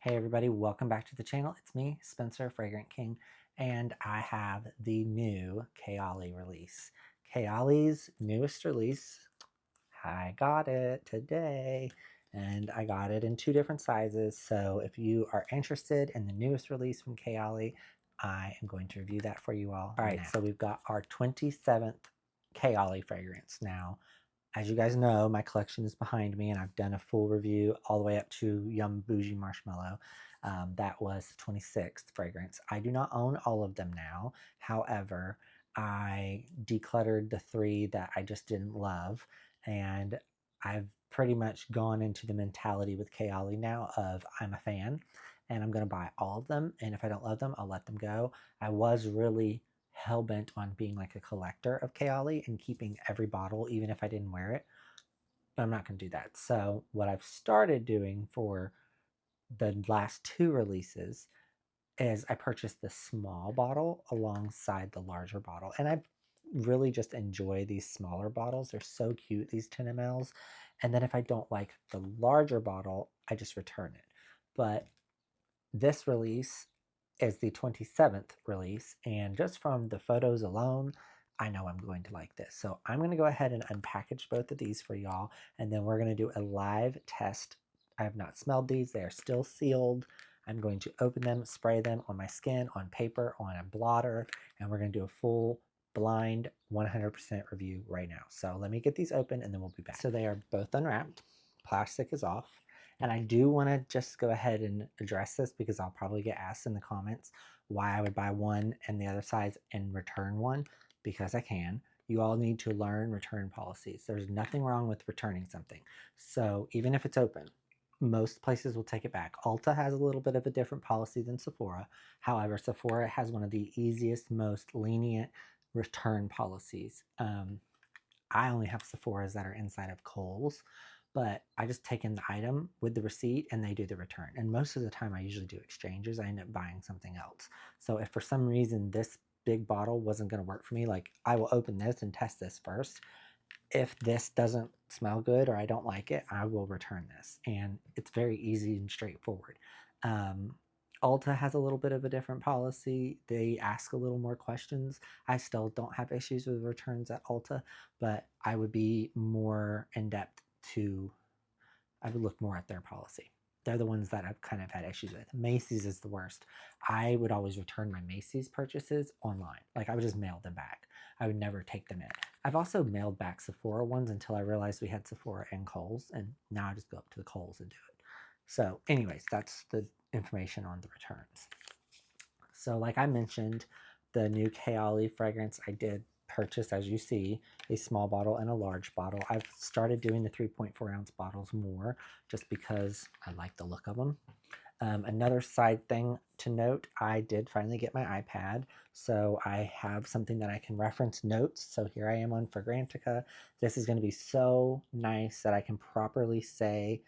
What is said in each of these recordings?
Hey everybody, welcome back to the channel. It's me, Spencer, Fragrant King, and I have the new KAYALI release. KAYALI's newest release. I got it today, and I got it in 2 different sizes. So if you are interested in the newest release from KAYALI, I am going to review that for you all. All right, so we've got our 27th KAYALI fragrance now. As you guys know, my collection is behind me, and I've done a full review all the way up to Yum Bougie Marshmallow. That was the 26th fragrance. I do not own all of them now. However, I decluttered the 3 that I just didn't love, and I've pretty much gone into the mentality with KAYALI now of I'm a fan, and I'm going to buy all of them, and if I don't love them, I'll let them go. I was really hell-bent on being like a collector of KAYALI and keeping every bottle even if I didn't wear it, but I'm not going to do that. So what I've started doing for the last 2 releases is I purchased the small bottle alongside the larger bottle, and I really just enjoy these smaller bottles. They're so cute, these 10 mLs. And then if I don't like the larger bottle, I just return it. But this release is the 27th release, and just from the photos alone, I know I'm going to like this. So I'm going to go ahead and unpackage both of these for y'all, and then we're going to do a live test. I have not smelled these. They are still sealed. I'm going to open them, spray them on my skin, on paper, on a blotter, and we're going to do a full blind 100% review right now. So let me get these open and then we'll be back. So they are both unwrapped. Plastic is off. And I do want to just go ahead and address this because I'll probably get asked in the comments why I would buy one and the other size and return one, because I can. You all need to learn return policies. There's nothing wrong with returning something. So even if it's open, most places will take it back. Ulta has a little bit of a different policy than Sephora. However, Sephora has one of the easiest, most lenient return policies. I only have Sephoras that are inside of Kohl's, but I just take in the item with the receipt and they do the return. And most of the time I usually do exchanges. I end up buying something else. So if for some reason this big bottle wasn't going to work for me, like I will open this and test this first. If this doesn't smell good or I don't like it, I will return this. And it's very easy and straightforward. Ulta has a little bit of a different policy. They ask a little more questions. I still don't have issues with returns at Ulta, but I would be more in depth I would look more at their policy. They're the ones that I've kind of had issues with. Macy's is the worst. I would always return my Macy's purchases online. Like I would just mail them back. I would never take them in. I've also mailed back Sephora ones until I realized we had Sephora and Kohl's, and now I just go up to the Kohl's and do it. So anyways, that's the information on the returns. So like I mentioned, the new KAYALI fragrance I did purchase, as you see, a small bottle and a large bottle. I've started doing the 3.4 ounce bottles more just because I like the look of them. Another side thing to note, I did finally get my iPad, so I have something that I can reference notes. So here I am on Fragrantica. This is going to be so nice that I can properly say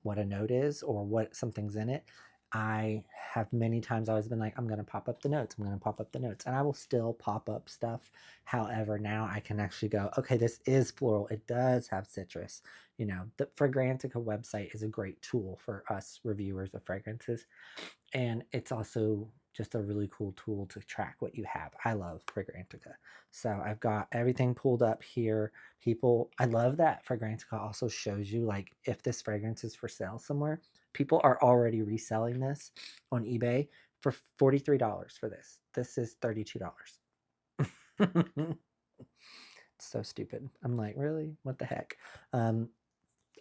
what a note is or what something's in it. I have many times always been like, I'm going to pop up the notes. I'm going to pop up the notes. And I will still pop up stuff. However, now I can actually go, okay, this is floral. It does have citrus. You know, the Fragrantica website is a great tool for us reviewers of fragrances. And it's also just a really cool tool to track what you have. I love Fragrantica. So I've got everything pulled up here. I love that Fragrantica also shows you like if this fragrance is for sale somewhere. People are already reselling this on eBay for $43 for this. This is $32. It's so stupid. I'm like, really? What the heck?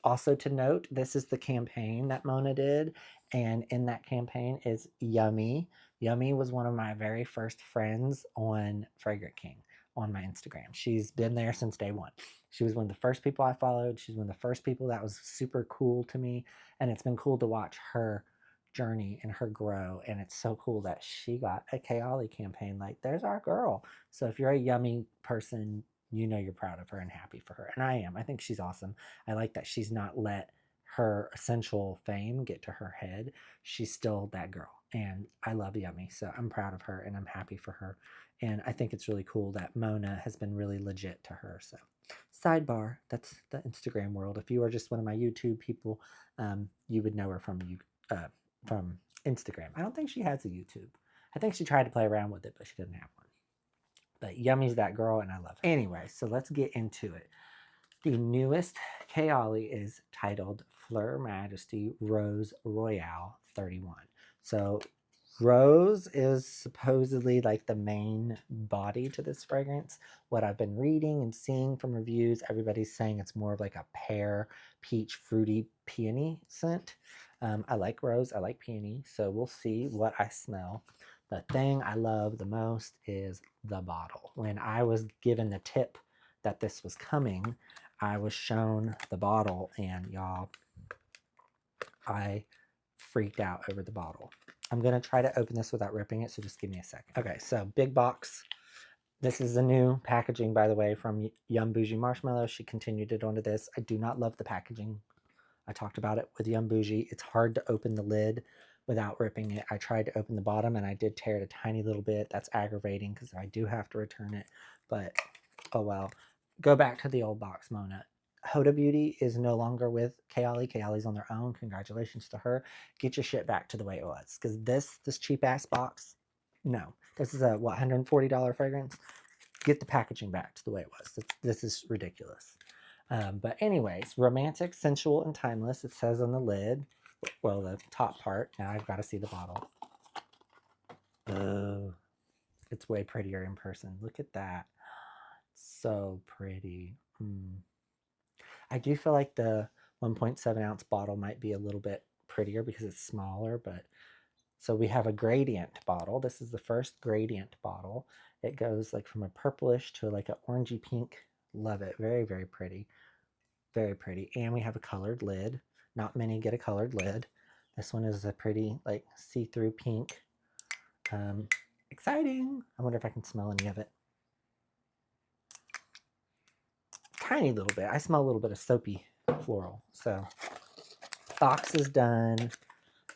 Also to note, this is the campaign that Mona did, and in that campaign is Yummy. Yummy was one of my very first friends on Fragrant King on my Instagram. She's been there since day one. She was one of the first people I followed. She's one of the first people that was super cool to me, and it's been cool to watch her journey and her grow, and it's so cool that she got a KAYALI campaign. Like, there's our girl. So if you're a Yummy person, you know you're proud of her and happy for her. And I am. I think she's awesome. I like that she's not let her essential fame get to her head. She's still that girl. And I love Yummy. So I'm proud of her and I'm happy for her. And I think it's really cool that Mona has been really legit to her. So sidebar, that's the Instagram world. If you are just one of my YouTube people, you would know her from from Instagram. I don't think she has a YouTube. I think she tried to play around with it, but she doesn't have one. But Yummy's that girl, and I love her. Anyway, so let's get into it. The newest KAYALI is titled FLEUR Majesty Rose Royale 31. So rose is supposedly like the main body to this fragrance. What I've been reading and seeing from reviews, everybody's saying it's more of like a pear, peach, fruity, peony scent. I like rose, I like peony, so we'll see what I smell. The thing I love the most is the bottle. When I was given the tip that this was coming, I was shown the bottle, and y'all, I freaked out over the bottle. I'm going to try to open this without ripping it, so just give me a second. Okay, so big box. This is the new packaging, by the way, from Yum Bougie Marshmallow. She continued it onto this. I do not love the packaging. I talked about it with Yum Bougie. It's hard to open the lid without ripping it. I tried to open the bottom, and I did tear it a tiny little bit. That's aggravating because I do have to return it, but oh well. Go back to the old box, Mona. Huda Beauty is no longer with KAYALI. KAYALI's on their own. Congratulations to her. Get your shit back to the way it was. Because this cheap-ass box, no. This is a, what, $140 fragrance? Get the packaging back to the way it was. This is ridiculous. But anyways, romantic, sensual, and timeless. It says on the lid. Well, the top part. Now I've got to see the bottle. Oh, it's way prettier in person. Look at that. So pretty. I do feel like the 1.7 ounce bottle might be a little bit prettier because it's smaller, but so we have a gradient bottle. This is the first gradient bottle. It goes like from a purplish to like an orangey pink. Love it. Very, very pretty. Very pretty. And we have a colored lid. Not many get a colored lid. This one is a pretty like see-through pink. Exciting. I wonder if I can smell any of it. Tiny little bit. I smell a little bit of soapy floral. So box is done.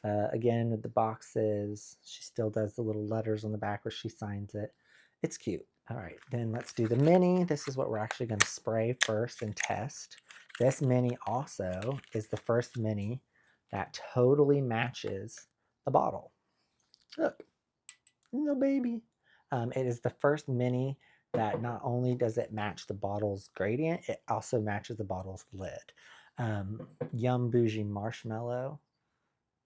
Again, with the boxes, she still does the little letters on the back where she signs it. It's cute. All right, then let's do the mini. This is what we're actually going to spray first and test. This mini also is the first mini that totally matches the bottle. Look, little baby. It is the first mini that not only does it match the bottle's gradient, it also matches the bottle's lid. Yum Bougie Marshmallow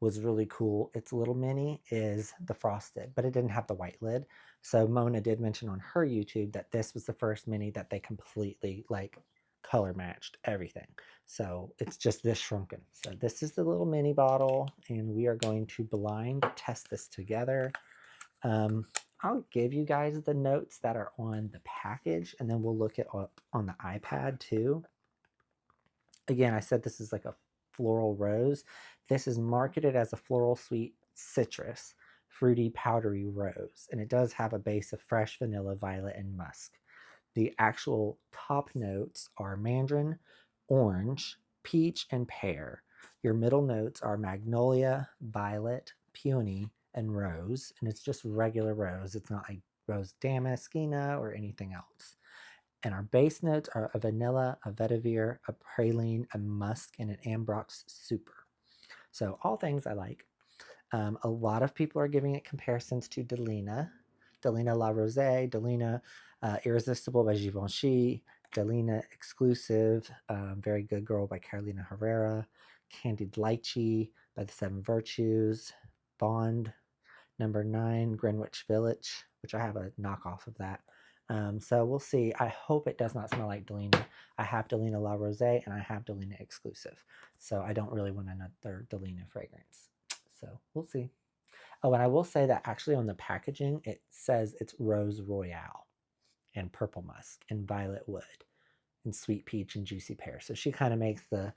was really cool. Its little mini is the frosted, but it didn't have the white lid. So Mona did mention on her YouTube that this was the first mini that they completely like color matched everything. So it's just this shrunken. So this is the little mini bottle, and we are going to blind test this together. I'll give you guys the notes that are on the package, and then we'll look at on the iPad too. Again, I said this is like a floral rose. This is marketed as a floral sweet citrus, fruity powdery rose, and it does have a base of fresh vanilla, violet, and musk. The actual top notes are mandarin, orange, peach, and pear. Your middle notes are magnolia, violet, peony, and rose, and it's just regular rose. It's not like rose damascena or anything else. And our base notes are a vanilla, a vetiver, a praline, a musk, and an ambrox super. So all things I like. A lot of people are giving it comparisons to Delina, Delina La Rose, Delina Irresistible by Givenchy, Delina Exclusive, Very Good Girl by Carolina Herrera, Candied Lychee by The Seven Virtues, Bond, number 9, Greenwich Village, which I have a knockoff of that. So we'll see. I hope it does not smell like Delina. I have Delina La Rose and I have Delina Exclusive. So I don't really want another Delina fragrance. So we'll see. Oh, and I will say that actually on the packaging, it says it's Rose Royale and Purple Musk and Violet Wood and Sweet Peach and Juicy Pear. So she kind of makes the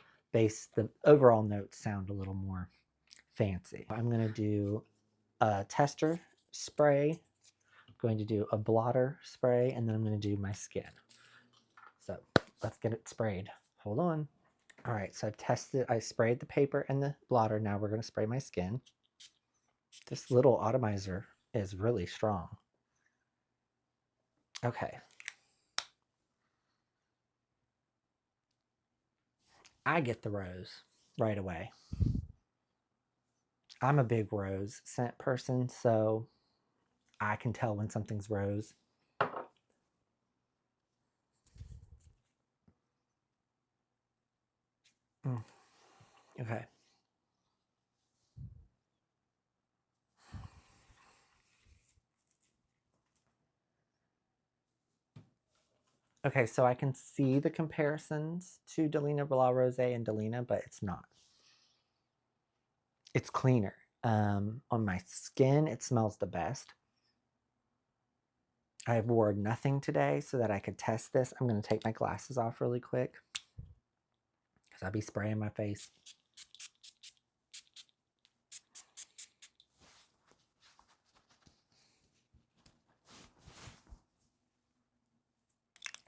overall notes sound a little more fancy. I'm going to do a tester spray. I'm going to do a blotter spray, and then I'm going to do my skin. So let's get it sprayed. Hold on. All right, so I sprayed the paper and the blotter. Now we're going to spray my skin. This little atomizer is really strong. Okay. I get the rose right away. I'm a big rose scent person, so I can tell when something's rose. Okay. Okay, so I can see the comparisons to Delina Blau Rose and Delina, but it's not. It's cleaner. On my skin, it smells the best. I wore nothing today so that I could test this. I'm going to take my glasses off really quick because I'll be spraying my face.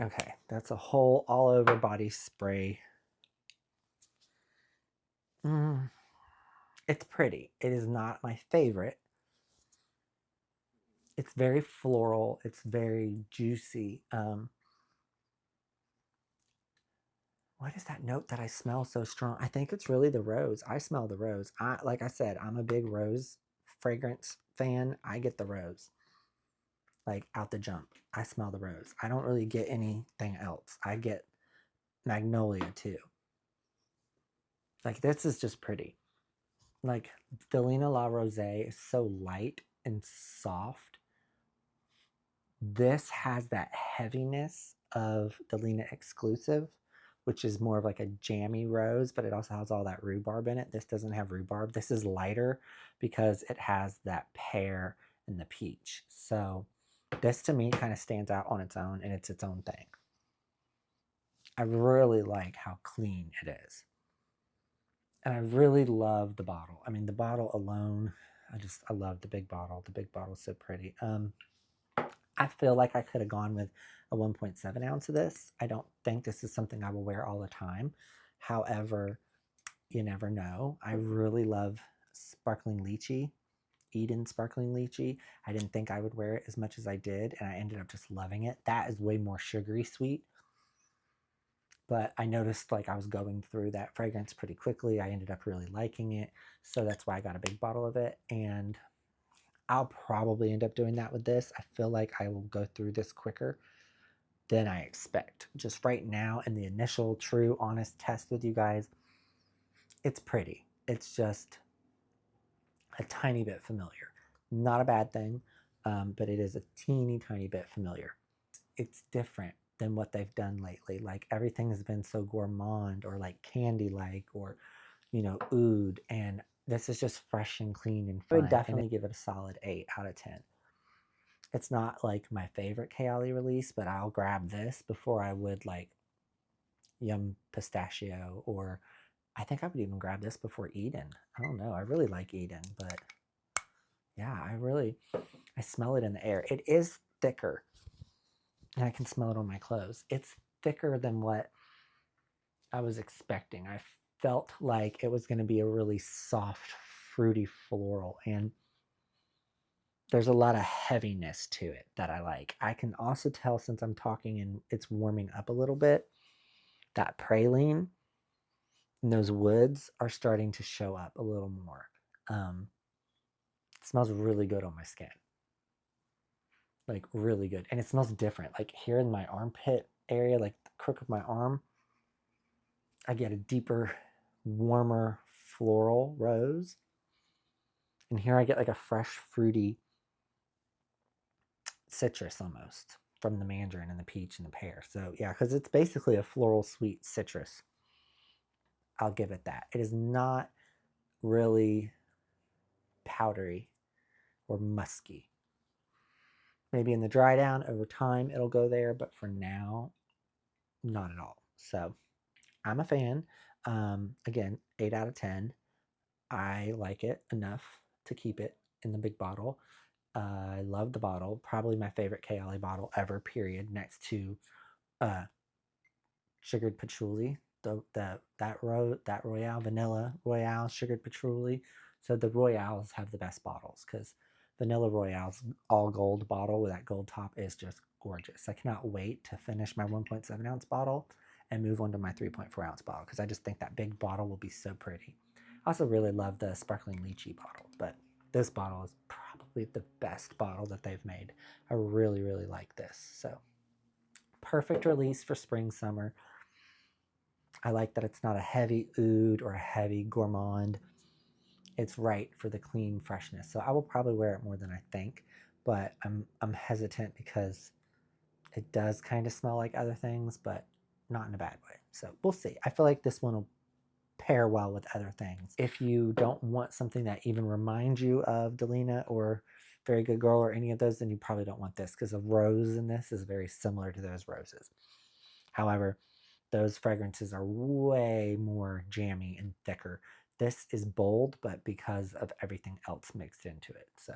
Okay, that's a whole all over body spray. It's pretty. It is not my favorite. It's very floral. It's very juicy. What is that note that I smell so strong? I think it's really the rose. I smell the rose. Like I said, I'm a big rose fragrance fan. I get the rose. Like out the jump. I smell the rose. I don't really get anything else. I get magnolia too. Like this is just pretty. Like Delina La Rose is so light and soft. This has that heaviness of Delina Exclusive, which is more of like a jammy rose, but it also has all that rhubarb in it. This doesn't have rhubarb. This is lighter because it has that pear and the peach. So this to me kind of stands out on its own, and it's its own thing. I really like how clean it is. And I really love the bottle. I mean, the bottle alone, I love the big bottle. The big bottle's so pretty. I feel like I could have gone with a 1.7 ounce of this. I don't think this is something I will wear all the time. However, you never know. I really love sparkling lychee, Eden sparkling lychee. I didn't think I would wear it as much as I did, and I ended up just loving it. That is way more sugary sweet. But I noticed like I was going through that fragrance pretty quickly. I ended up really liking it. So that's why I got a big bottle of it. And I'll probably end up doing that with this. I feel like I will go through this quicker than I expect. Just right now, in the initial true honest test with you guys, it's pretty. It's just a tiny bit familiar. Not a bad thing, but it is a teeny tiny bit familiar. It's different than what they've done lately. Like everything has been so gourmand or like candy like or, you know, oud. And this is just fresh and clean and fun. I would definitely give it a solid 8 out of 10. It's not like my favorite KAYALI release, but I'll grab this before I would like Yum Pistachio, or I think I would even grab this before Eden. I don't know. I really like Eden, but yeah, I smell it in the air. It is thicker, and I can smell it on my clothes. It's thicker than what I was expecting. I felt like it was going to be a really soft, fruity floral, and there's a lot of heaviness to it that I like. I can also tell since I'm talking and it's warming up a little bit, that praline and those woods are starting to show up a little more. It smells really good on my skin. Like really good. And it smells different. Like here in my armpit area, like the crook of my arm, I get a deeper, warmer floral rose. And here I get like a fresh, fruity citrus almost from the mandarin and the peach and the pear. So yeah, because it's basically a floral sweet citrus. I'll give it that. It is not really powdery or musky. Maybe in the dry down over time it'll go there, but for now, not at all. So I'm a fan. Again, 8 out of 10. I like it enough to keep it in the big bottle. I love the bottle. Probably my favorite KAYALI bottle ever, period, next to sugared patchouli, that Royale vanilla Royale sugared patchouli. So the Royales have the best bottles because vanilla Royale's all gold bottle with that gold top is just gorgeous. I cannot wait to finish my 1.7 ounce bottle and move on to my 3.4 ounce bottle because I just think that big bottle will be so pretty. also really love the sparkling lychee bottle, but this bottle is probably the best bottle that they've made. I really, really like this. So perfect release for spring, summer. I like that it's not a heavy oud or a heavy gourmand. It's right for the clean freshness. So I will probably wear it more than I think, but I'm hesitant because it does kind of smell like other things, but not in a bad way. So we'll see. I feel like this one will pair well with other things. If you don't want something that even reminds you of Delina or Very Good Girl or any of those, then you probably don't want this, because the rose in this is very similar to those roses. However, those fragrances are way more jammy and thicker. This is bold, but because of everything else mixed into it. So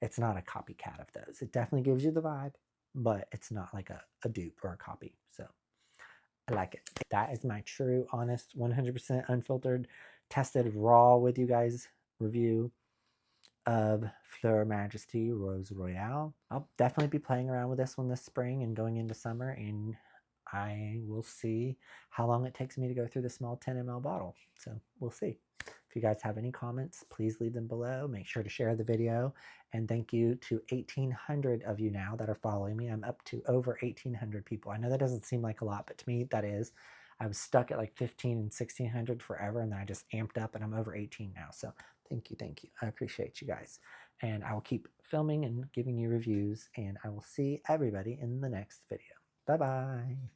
it's not a copycat of those. It definitely gives you the vibe, but it's not like a dupe or a copy. So I like it. That is my true, honest, 100% unfiltered, tested raw with you guys review of Fleur Majesty Rose Royale. I'll definitely be playing around with this one this spring and going into summer, and I will see how long it takes me to go through the small 10 ml bottle. So we'll see. If you guys have any comments, please leave them below. Make sure to share the video. And thank you to 1,800 of you now that are following me. I'm up to over 1,800 people. I know that doesn't seem like a lot, but to me, that is. I was stuck at like 15 and 1,600 forever, and then I just amped up, and I'm over 18 now. So thank you, thank you. I appreciate you guys. And I will keep filming and giving you reviews, and I will see everybody in the next video. Bye-bye.